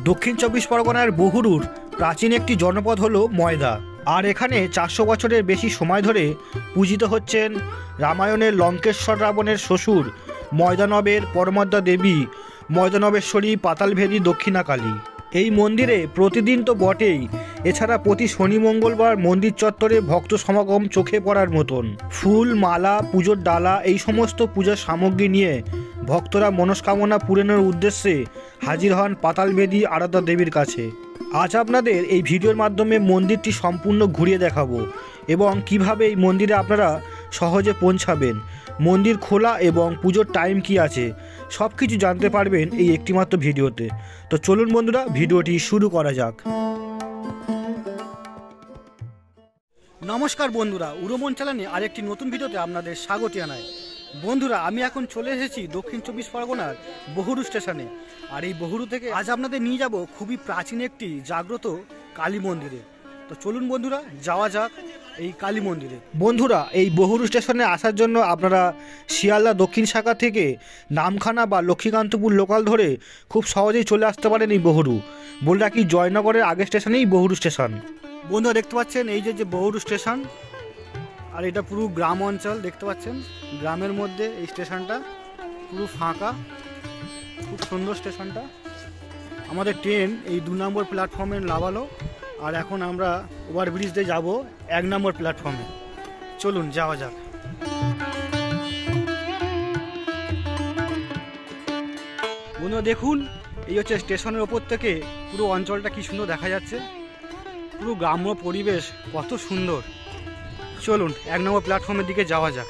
দক্ষিণ চব্বিশ পরগনার বহুরুর প্রাচীন একটি জনপদ হলো ময়দা। আর এখানে 400 বছরের বেশি সময় ধরে পূজিত হচ্ছেন রামায়ণের লঙ্কেশ্বর রাবণের শ্বশুর ময়দানবের পরমদ্দা দেবী, ময়দানবেশ্বরী পাতালভেদী দক্ষিণাকালী। এই মন্দিরে প্রতিদিন তো বটেই, এছাড়া প্রতি শনি মঙ্গলবার মন্দির চত্বরে ভক্ত সমাগম চোখে পড়ার মতন। ফুল, মালা, পুজোর ডালা এই সমস্ত পূজার সামগ্রী নিয়ে ভক্তরা মনস্কামনা পূরণের উদ্দেশ্যে হাজির হন পাতালভেদী আরাধ্যা দেবীর কাছে। আজ আপনাদের এই ভিডিওর মাধ্যমে মন্দিরটি সম্পূর্ণ ঘুরিয়ে দেখাবো এবং কিভাবে এই মন্দিরে আপনারা সহজে পৌঁছাবেন, মন্দির খোলা এবং পুজোর টাইম কি আছে সব কিছু জানতে পারবেন এই একটিমাত্র ভিডিওতে। তো চলুন বন্ধুরা, ভিডিওটি শুরু করা যাক। নমস্কার বন্ধুরা, উড়োমন চ্যানেলে আরেকটি নতুন ভিডিওতে আপনাদের স্বাগত জানাই। বন্ধুরা, আমি এখন চলে এসেছি দক্ষিণ চব্বিশ পরগনার বহুরু স্টেশনে। আর এই বহুরু থেকে আজ আপনাদের নিয়ে যাব খুবই প্রাচীন একটি জাগ্রত কালী মন্দিরে। তো চলুন বন্ধুরা, যাওয়া যাক এই কালী মন্দিরে। বন্ধুরা, এই বহুরু স্টেশনে আসার জন্য আপনারা শিয়ালদা দক্ষিণ শাখা থেকে নামখানা বা লক্ষ্মীকান্তপুর লোকাল ধরে খুব সহজেই চলে আসতে পারেন এই বহুরু। বলে রাখি, জয়নগরের আগের স্টেশনেই বহুরু স্টেশন। বন্ধুরা দেখতে পাচ্ছেন এই যে বহুরু স্টেশন, আর এটা পুরো গ্রাম অঞ্চল। দেখতে পাচ্ছেন গ্রামের মধ্যে এই স্টেশনটা পুরো ফাঁকা, খুব সুন্দর স্টেশনটা। আমাদের ট্রেন এই 2 নম্বর প্ল্যাটফর্মে নামালো, আর এখন আমরা ওভারব্রিজ দিয়ে যাব 1 নম্বর প্ল্যাটফর্মে। চলুন যাওয়া যাক। বন্ধুরা দেখুন, এই হচ্ছে স্টেশনের ওপর থেকে পুরো অঞ্চলটা কি সুন্দর দেখা যাচ্ছে, পুরো গ্রাম্য পরিবেশ কত সুন্দর। চলুন 1 নম্বর প্ল্যাটফর্মের দিকে যাওয়া যাক।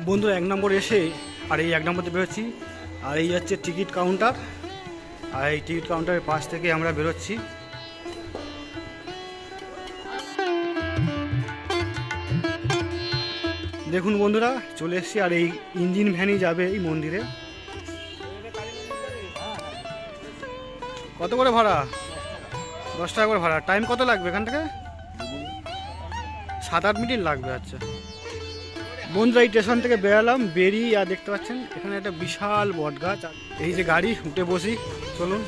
বন্ধুরা 1 নম্বর এসে আর এই 1 নম্বরতে বেরোচ্ছি, আর এই হচ্ছে টিকিট কাউন্টার। আর এই টিকিট কাউন্টারের পাশ থেকে আমরা বেরোচ্ছি। দেখুন বন্ধুরা, চলে এসেছি, আর এই ইঞ্জিন ভ্যানই যাবে এই মন্দিরে। কত করে ভাড়া? 10 টাকা করে ভাড়া। টাইম কত লাগবে এখান থেকে? 7-8 মিনিট লাগবে। আচ্ছা বন্ধুরা, এই স্টেশন থেকে বেরালাম, বেরিয়ে আর দেখতে পাচ্ছেন এখানে একটা বিশাল বট গাছ। এই যে গাড়ি, উঠে বসি, চলুন।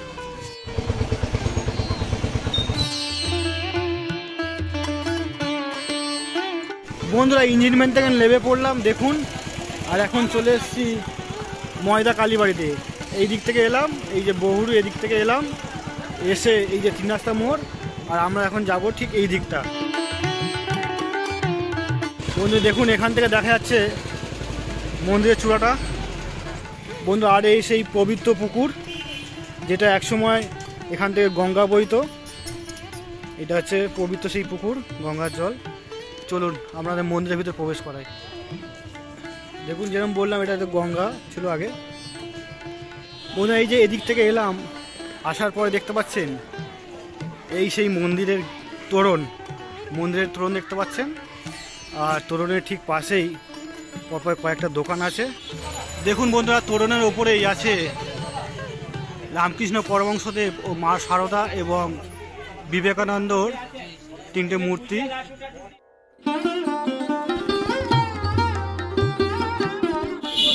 বন্ধুরা ইঞ্জিন ভ্যান থেকে নেমে পড়লাম দেখুন, আর এখন চলে এসেছি ময়দা কালীবাড়িতে। এই দিক থেকে এলাম, এই যে বহুরু এদিক থেকে এলাম, এসে এই যে 3 রাস্তা মোড়, আর আমরা এখন যাব ঠিক এই দিকটা। বন্ধু দেখুন, এখান থেকে দেখা যাচ্ছে মন্দিরের চূড়াটা। বন্ধু আর এই সেই পবিত্র পুকুর, যেটা একসময় এখান থেকে গঙ্গা বইতো। এটা হচ্ছে পবিত্র সেই পুকুর, গঙ্গার জল। চলুন আপনাদের মন্দিরের ভিতরে প্রবেশ করাই। দেখুন যেরকম বললাম, এটা তো গঙ্গা ছিল আগে। বন্ধু এই যে এদিক থেকে এলাম, আসার পরে দেখতে পাচ্ছেন এই সেই মন্দিরের তোরণ। মন্দিরের তোরণ দেখতে পাচ্ছেন, আর তোরণের ঠিক পাশেই পরপর কয়েকটা দোকান আছে। দেখুন বন্ধুরা, তোরণের ওপরেই আছে রামকৃষ্ণ পরমহংসদেব ও মা শারদা এবং বিবেকানন্দর 3টে মূর্তি।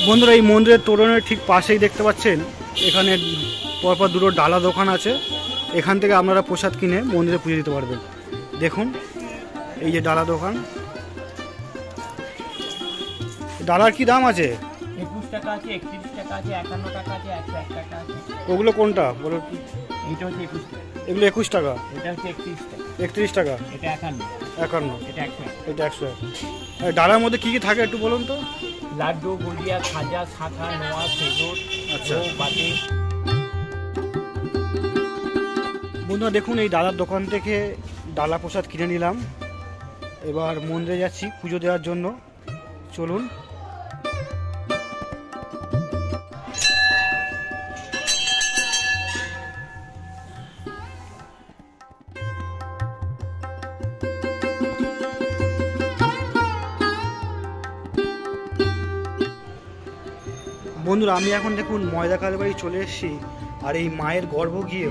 বন্ধুরা এই মন্দিরের তোরণের ঠিক পাশেই দেখতে পাচ্ছেন এখানে পরপর 2টো ডালা দোকান আছে। এখান থেকে আপনারা প্রসাদ কিনে মন্দিরে পুজো দিতে পারবেন। দেখুন এই যে ডালা দোকান। ডালার কি দাম আছে? 21 টাকা আছে, 31 টাকা আছে, 51 টাকা আছে, 101 টাকা আছে। ওগুলো কোনটা বলো? এটা হচ্ছে 21 টাকা। এগুলো 21 টাকা। এটা হচ্ছে 31 টাকা। 31 টাকা। এটা 51। এটা 100। এটা 100। ডালার মধ্যে কি কি থাকে একটু বলুন তো? লাড্ডু, গুজিয়া, খাজা, শাখা, নোয়া, খেজুর, আচ্ছা বাটি। বন্ধুরা দেখুন, এই ডালার দোকান থেকে ডালা প্রসাদ কিনে নিলাম। এবার মন্দিরে যাচ্ছি পুজো দেওয়ার জন্য। চলুন। বন্ধুরা আমি এখন দেখুন ময়দা কালীবাড়ি চলে এসেছি, আর এই মায়ের গর্ভ গিয়ে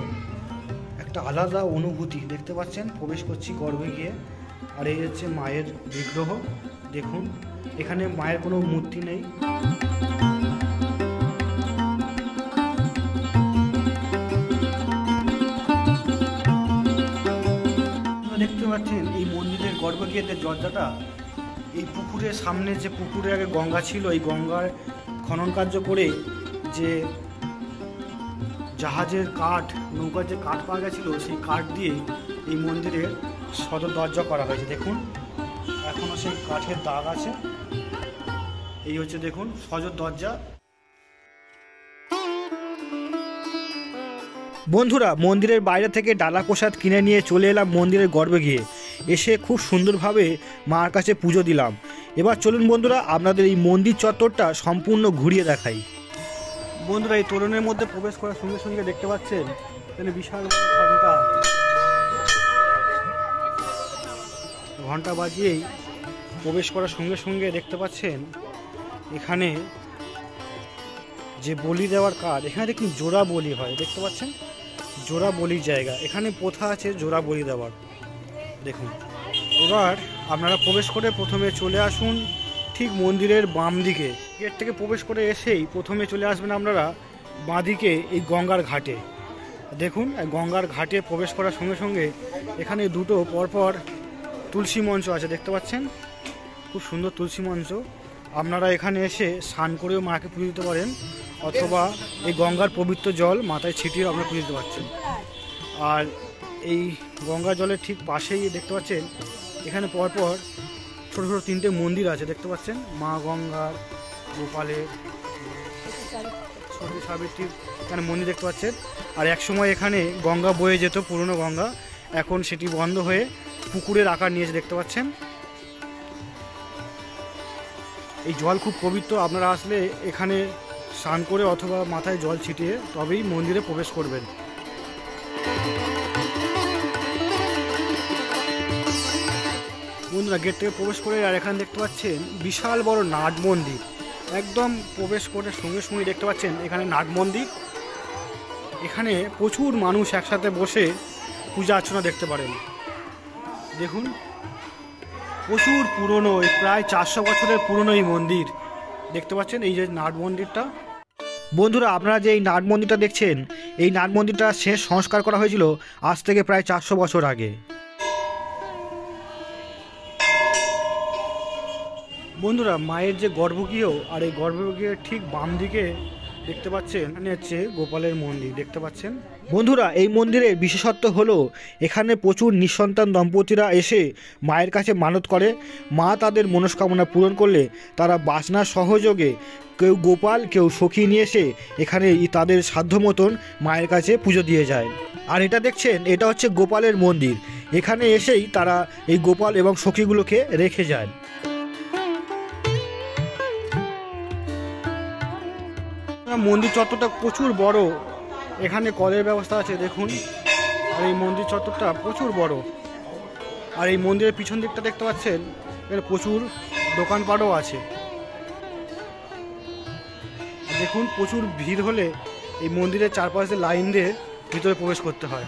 একটা আলাদা অনুভূতি। দেখতে পাচ্ছেন প্রবেশ করছি গর্ভে গিয়ে, আর এই হচ্ছে মায়ের বিগ্রহ। দেখুন এখানে মায়ের কোনো মূর্তি নেই। দেখতে পাচ্ছেন এই মন্দিরের গর্ভগৃহের দরজাটা, এই পুকুরের সামনে যে পুকুরে আগে গঙ্গা ছিল, এই গঙ্গার খনন কার্য করে যে জাহাজের কাঠ, নৌকার যে কাঠ পাওয়া গেছিলো, সেই কাঠ দিয়ে এই মন্দিরের সদর দরজা করা হয়েছে। দেখুন এখনও সেই কাঠের দাগ আছে। এই হচ্ছে দেখুন সদর দরজা। বন্ধুরা, মন্দিরের বাইরে থেকে ডালা প্রসাদ কিনে নিয়ে চলে এলাম মন্দিরের গর্ভে গিয়ে। এসে খুব সুন্দরভাবে মার কাছে পুজো দিলাম। এবার চলুন বন্ধুরা, আপনাদের এই মন্দির চত্বরটা সম্পূর্ণ ঘুরিয়ে দেখাই। বন্ধুরা, এই তোরণের মধ্যে প্রবেশ করার সঙ্গে সঙ্গে দেখতে পাচ্ছেন এখানে বিশাল ঘন্টা বাজিয়েই প্রবেশ করার সঙ্গে সঙ্গে দেখতে পাচ্ছেন এখানে যে বলি দেওয়ার কাজ, এখানে দেখুন জোড়া বলি হয়। দেখতে পাচ্ছেন জোড়া বলির জায়গা, এখানে প্রথা আছে জোড়া বলি দেওয়ার। দেখুন এবার আপনারা প্রবেশ করে প্রথমে চলে আসুন ঠিক মন্দিরের বাম দিকে। গেট থেকে প্রবেশ করে এসেই প্রথমে চলে আসবেন আপনারা বাঁ দিকে এই গঙ্গার ঘাটে। দেখুন গঙ্গার ঘাটে প্রবেশ করার সঙ্গে সঙ্গে এখানে দুটো পরপর তুলসী মঞ্চ আছে। দেখতে পাচ্ছেন খুব সুন্দর তুলসী মঞ্চ। আপনারা এখানে এসে স্নান করেও মাকে পুজো দিতে পারেন, অথবা এই গঙ্গার পবিত্র জল মাথায় ছিটিয়ে আপনারা পুজো দিতে পারছেন। আর এই গঙ্গা জলের ঠিক পাশেই দেখতে পাচ্ছেন এখানে পরপর ছোটো ছোটো তিনটে মন্দির আছে। দেখতে পাচ্ছেন মা গঙ্গার, গোপালের, সতী সাবিত্রীর এখানে মন্দির দেখতে পাচ্ছেন। আর একসময় এখানে গঙ্গা বয়ে যেত, পুরনো গঙ্গা, এখন সেটি বন্ধ হয়ে পুকুরের আকার নিয়েছে। দেখতে পাচ্ছেন এই জল খুব পবিত্র। আপনারা আসলে এখানে স্নান করে অথবা মাথায় জল ছিটিয়ে তবেই মন্দিরে প্রবেশ করবেন। বন্ধুরা, গেট থেকে প্রবেশ করে আর এখানে দেখতে পাচ্ছেন বিশাল বড় নাট মন্দির। একদম প্রবেশ করে সঙ্গে সঙ্গে দেখতে পাচ্ছেন এখানে নাট মন্দির। এখানে প্রচুর মানুষ একসাথে বসে পূজা অর্চনা দেখতে পারেন। দেখুন প্রচুর পুরনো, প্রায় 400 বছরের পুরনো এই মন্দির। দেখতে পাচ্ছেন এই যে নাট মন্দিরটা। বন্ধুরা, আপনারা যে এই নাট মন্দিরটা দেখছেন, এই নাট মন্দিরটা শেষ সংস্কার করা হয়েছিল আজ থেকে প্রায় 400 বছর আগে। বন্ধুরা, মায়ের যে গর্ভগৃহ, আর এই গর্ভগৃহের ঠিক বাম দিকে দেখতে পাচ্ছেন এখানে হচ্ছে গোপালের মন্দির। দেখতে পাচ্ছেন বন্ধুরা, এই মন্দিরের বিশেষত্ব হলো এখানে প্রচুর নিঃসন্তান দম্পতিরা এসে মায়ের কাছে মানত করে। মা তাদের মনস্কামনা পূরণ করলে তারা বাসনা সহযোগে কেউ গোপাল, কেউ সখী নিয়ে এসে এখানে তাদের সাধ্য মতন মায়ের কাছে পুজো দিয়ে যায়। আর এটা দেখছেন, এটা হচ্ছে গোপালের মন্দির। এখানে এসেই তারা এই গোপাল এবং সখীগুলোকে রেখে যায়। মন্দির চত্বরটা প্রচুর বড়, এখানে কলের ব্যবস্থা আছে দেখুন। আর এই মন্দির চত্বরটা প্রচুর বড়। আর এই মন্দিরের পিছন দিকটা দেখতে পাচ্ছেন এখানে প্রচুর দোকানপাটও আছে। দেখুন প্রচুর ভিড় হলে এই মন্দিরের চারপাশে লাইন দিয়ে ভিতরে প্রবেশ করতে হয়।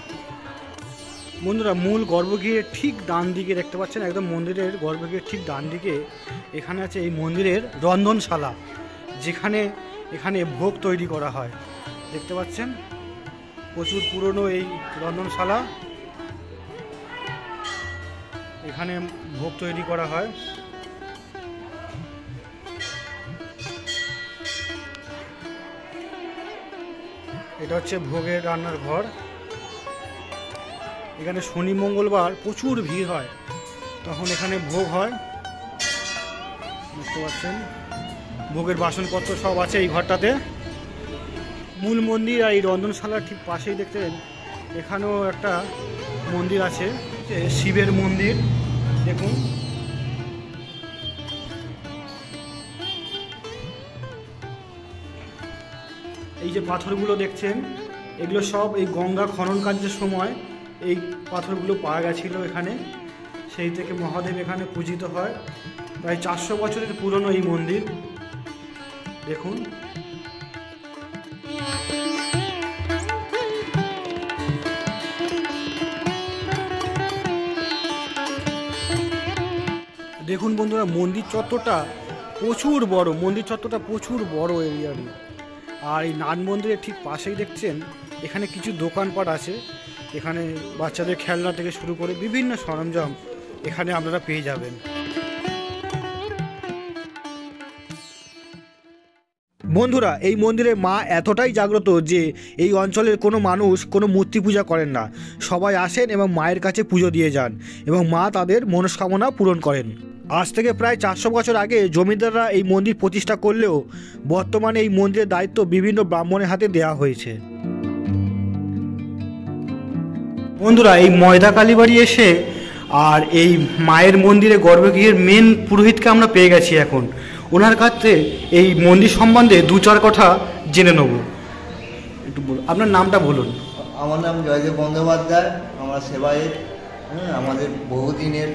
বন্ধুরা, মূল গর্ভগৃহের ঠিক ডান দিকে দেখতে পাচ্ছেন, একদম মন্দিরের গর্ভগৃহের ঠিক ডান দিকে এখানে আছে এই মন্দিরের রন্ধনশালা, যেখানে এখানে ভোগ তৈরি করা হয়। দেখতে পাচ্ছেন প্রচুর পুরনো এই রন্ধনশালা, এখানে ভোগ তৈরি করা হয়। এটা হচ্ছে ভোগের রান্নার ঘর। এখানে শনি মঙ্গলবার প্রচুর ভিড় হয়, তখন এখানে ভোগ হয়। দেখতে পাচ্ছেন ভোগের বাসনপত্র সব আছে এই ঘরটাতে। মূল মন্দির আর এই রন্ধনশালার ঠিক পাশেই দেখতেন এখানেও একটা মন্দির আছে, শিবের মন্দির। দেখুন এই যে পাথরগুলো দেখছেন, এগুলো সব এই গঙ্গা খনন কার্যের সময় এই পাথরগুলো পাওয়া গেছিল এখানে, সেই থেকে মহাদেব এখানে পূজিত হয়। প্রায় 400 বছরের পুরনো এই মন্দির। দেখুন দেখুন বন্ধুরা, মন্দির চত্বরটা প্রচুর বড়, মন্দির চত্বরটা প্রচুর বড় এরিয়ারই। আর এই নাট মন্দিরের ঠিক পাশেই দেখছেন এখানে কিছু দোকানপাট আছে। এখানে বাচ্চাদের খেলনা থেকে শুরু করে বিভিন্ন সরঞ্জাম এখানে আপনারা পেয়ে যাবেন। বন্ধুরা, এই মন্দিরে মা এতটাই জাগ্রত যে এই অঞ্চলের কোনো মানুষ কোনো মূর্তি পূজা করেন না, সবাই আসেন এবং মায়ের কাছে পুজো দিয়ে যান এবং মা তাদের মনস্কামনা পূরণ করেন। আজ থেকে প্রায় 400 বছর আগে জমিদাররা এই মন্দির প্রতিষ্ঠা করলেও বর্তমানে এই মন্দিরের দায়িত্ব বিভিন্ন ব্রাহ্মণের হাতে দেওয়া হয়েছে। বন্ধুরা, এই ময়দা কালীবাড়ি এসে আর এই মায়ের মন্দিরে গর্ভগৃহের মেন পুরোহিতকে আমরা পেয়ে গেছি। এখন ওনার কাছে এই মন্দির সম্বন্ধে 2-4 কথা জেনে নেব। একটু বলুন, আপনার নামটা বলুন। আমার নাম জয়দেব বন্দ্যোপাধ্যায়, আমরা সেবায়েত। আমাদের বহুদিনের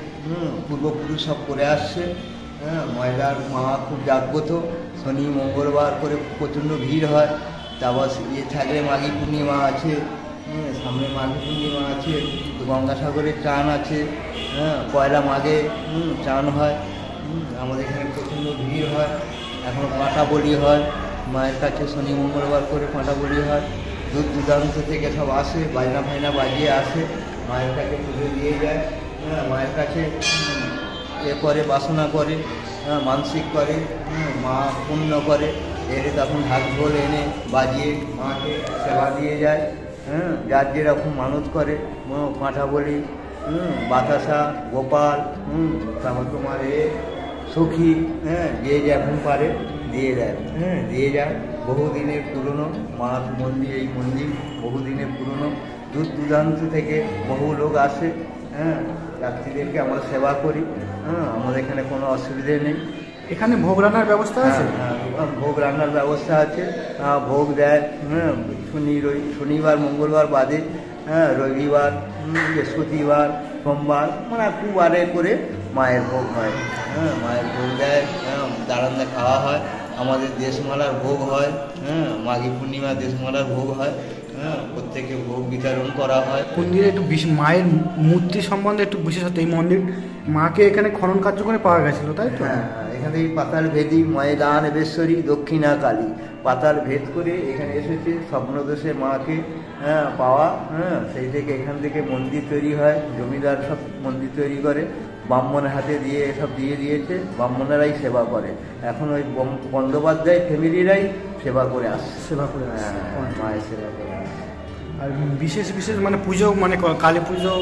পূর্বপুরুষ সব করে আসছে। ময়দার মা খুব জাগ্রত, শনি মঙ্গলবার করে প্রচণ্ড ভিড় হয়। তারপর থাকলে মাঘী পূর্ণিমা আছে, সামনে মাঘী পূর্ণিমা আছে, গঙ্গাসাগরের চান আছে, পয়লা মাঘে চান হয়। আমাদের এখানে প্রচণ্ড ভিড় হয়। এখন পাঁঠা বলি হয় মায়ের কাছে, শনি মঙ্গলবার করে পাঁঠা বলি হয়। দূর দূরান্ত থেকে সব আসে, বাজনা ফাইনা বাজিয়ে আসে, মায়ের কাছে পুজো দিয়ে যায়। মায়ের কাছে করে বাসনা করে, মানসিক করে, মা পুণ্য করে, এর তখন ঢাক ঢোল এনে বাজিয়ে মাকে সেবা দিয়ে যায়। যার যেরকম মানত করে, পাঁঠা বলি, বাতাসা, গোপাল, তারপর তোমার সখী, যে যখন পারে দিয়ে দেয়, দিয়ে যায়। বহুদিনের পুরনো মার মন্দির, এই মন্দির বহুদিনের পুরনো। দূর দূরান্ত থেকে বহু লোক আসে, যাত্রীদেরকে আমরা সেবা করি। আমাদের এখানে কোনো অসুবিধে নেই। এখানে ভোগ রান্নার ব্যবস্থা আছে? ভোগ রান্নার ব্যবস্থা আছে, ভোগ দেয় শনিবার মঙ্গলবার বাদে, রবিবার, বৃহস্পতিবার, সোমবার, মানে 2 বারে করে মায়ের ভোগ হয়। মায়ের ভোগ দেয়, দাঁড়ান্দা খাওয়া হয়। আমাদের দেশমালার ভোগ হয়, মাঘী পূর্ণিমা দেশমালার ভোগ হয়। প্রত্যেকে ভোগ বিতরণ করা হয়। মন্দিরে একটু মায়ের মূর্তি সম্বন্ধে একটু বিশেষত, এই মন্দির মাকে এখানে খনন কার্য করে পাওয়া গেছিল, তাই তো? এখানে পাতাল ভেদি ময়দান বেশ্বরী দক্ষিণা কালী, পাতাল ভেদ করে এখানে এসেছে স্বপ্নদোষে মাকে পাওয়া। সেই থেকে এখান থেকে মন্দির তৈরি হয়। জমিদার সব মন্দির তৈরি করে, ব্রাহ্মণের হাতে দিয়ে এসব দিয়ে দিয়েছে, ব্রাহ্মণেরাই সেবা করে। এখন ওই বন্দ্যোপাধ্যায় ফ্যামিলিরাই সেবা করে আসছে, মায়ের সেবা করে। আর বিশেষ বিশেষ মানে পুজো, মানে কালী পুজো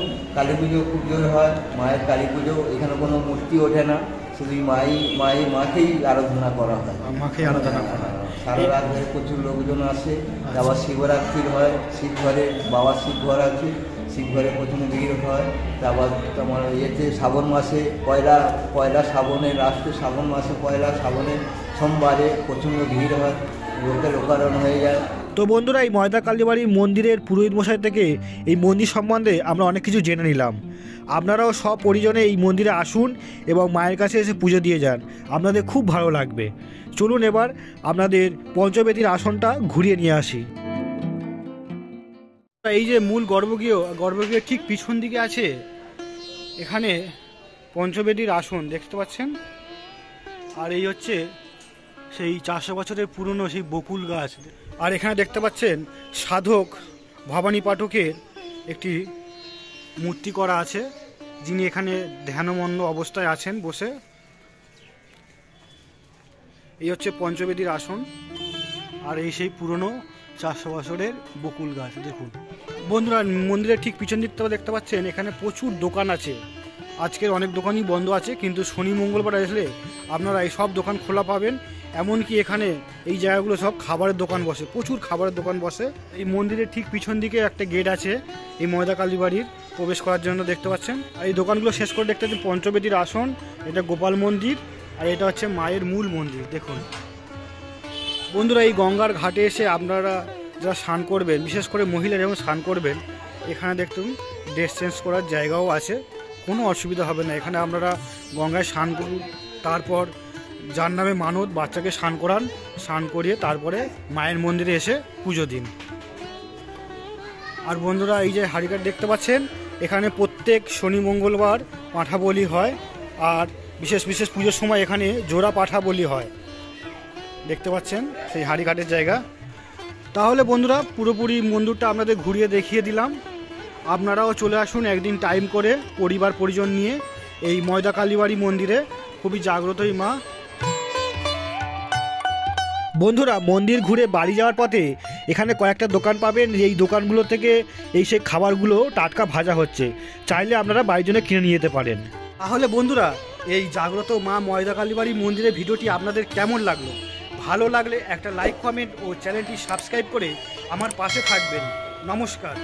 খুব জোর হয়। মায়ের কালী পুজো, এখানে কোনো মূর্তি ওঠে না, শুধু মাকেই আরাধনা করা হয়। মাকেই আরাধনা করা হয়। সারা রাত ধরে প্রচুর লোকজন আসে। আবার শিবরাত্রির হয়, শিবঘরে, বাবার শিবঘর আছে, শিবঘরে প্রচুর ভিড় হয়। তারপর তোমার শ্রাবণ মাসে পয়লা শ্রাবণের লাস্টে, শ্রাবণ মাসে পয়লা শ্রাবণের সোমবারে প্রচণ্ড ভিড় হয়, লোকের লোকারণ হয়ে যায়। তো বন্ধুরা, এই ময়দা কালীবাড়ির মন্দিরের পুরোহিত মশাই থেকে এই মন্দির সম্বন্ধে আমরা অনেক কিছু জেনে নিলাম। আপনারাও সব পরিজনে এই মন্দিরে আসুন এবং মায়ের কাছে এসে পুজো দিয়ে যান, আপনাদের খুব ভালো লাগবে। চলুন এবার আপনাদের পঞ্চবেদীর আসনটা ঘুরিয়ে নিয়ে আসি। এই যে মূল গর্ভগৃহের ঠিক পিছন দিকে আছে এখানে পঞ্চবেদীর আসন দেখতে পাচ্ছেন। আর এই হচ্ছে সেই 400 বছরের পুরনো সেই বকুল গাছ। আর এখানে দেখতে পাচ্ছেন সাধক ভবানী পাঠকের একটি মূর্তি করা আছে, যিনি এখানে ধ্যানমগ্ন অবস্থায় আছেন বসে। এই হচ্ছে পঞ্চবেদীর আসন, আর এই সেই পুরনো 400 বছরের বকুল গাছ। দেখুন বন্ধুরা, মন্দিরের ঠিক পিছন দিকটাও দেখতে পাচ্ছেন এখানে প্রচুর দোকান আছে। আজকের অনেক দোকানই বন্ধ আছে, কিন্তু শনি মঙ্গলবার আসলে আপনারা এই সব দোকান খোলা পাবেন। এমনকি এখানে এই জায়গাগুলো সব খাবারের দোকান বসে, প্রচুর খাবারের দোকান বসে। এই মন্দিরের ঠিক পিছন দিকে একটা গেট আছে এই ময়দা কালীবাড়ির প্রবেশ করার জন্য, দেখতে পাচ্ছেন। আর এই দোকানগুলো শেষ করে দেখতে পাচ্ছেন পঞ্চবেদীর আসন, এটা গোপাল মন্দির, আর এটা হচ্ছে মায়ের মূল মন্দির। দেখুন বন্ধুরা, এই গঙ্গার ঘাটে এসে আপনারা যারা স্নান করবেন, বিশেষ করে মহিলারা যখন স্নান করবেন, এখানে দেখুন ড্রেস চেঞ্জ করার জায়গাও আছে, কোনো অসুবিধা হবে না। এখানে আপনারা গঙ্গায় স্নান করুন, তারপর যার নামে মানত বাচ্চাকে স্নান করান, স্নান করিয়ে তারপরে মায়ের মন্দিরে এসে পুজো দিন। আর বন্ধুরা, এই যে হাড়িকাঠ দেখতে পাচ্ছেন, এখানে প্রত্যেক শনি মঙ্গলবার পাঁঠা বলি হয়। আর বিশেষ বিশেষ পুজোর সময় এখানে জোড়া পাঠা বলি হয়, দেখতে পাচ্ছেন সেই হাড়িঘাটের জায়গা। তাহলে বন্ধুরা পুরোপুরি মন্দিরটা আপনাদের ঘুরিয়ে দেখিয়ে দিলাম। আপনারাও চলে আসুন একদিন টাইম করে পরিবার পরিজন নিয়ে এই ময়দা কালীবাড়ি মন্দিরে, খুবই জাগ্রতই মা। বন্ধুরা মন্দির ঘুরে বাড়ি যাওয়ার পথে এখানে কয়েকটা দোকান পাবেন, এই দোকানগুলো থেকে এই সেই খাবারগুলো টাটকা ভাজা হচ্ছে, চাইলে আপনারা বাড়ির জন্য কিনে নিয়ে যেতে পারেন। তাহলে বন্ধুরা এই জাগ্রত মা ময়দা কালীবাড়ি মন্দিরের ভিডিওটি আপনাদের কেমন লাগলো? ভালো লাগলে একটা লাইক, কমেন্ট ও চ্যানেলটি সাবস্ক্রাইব করে আমার পাশে থাকবেন। নমস্কার।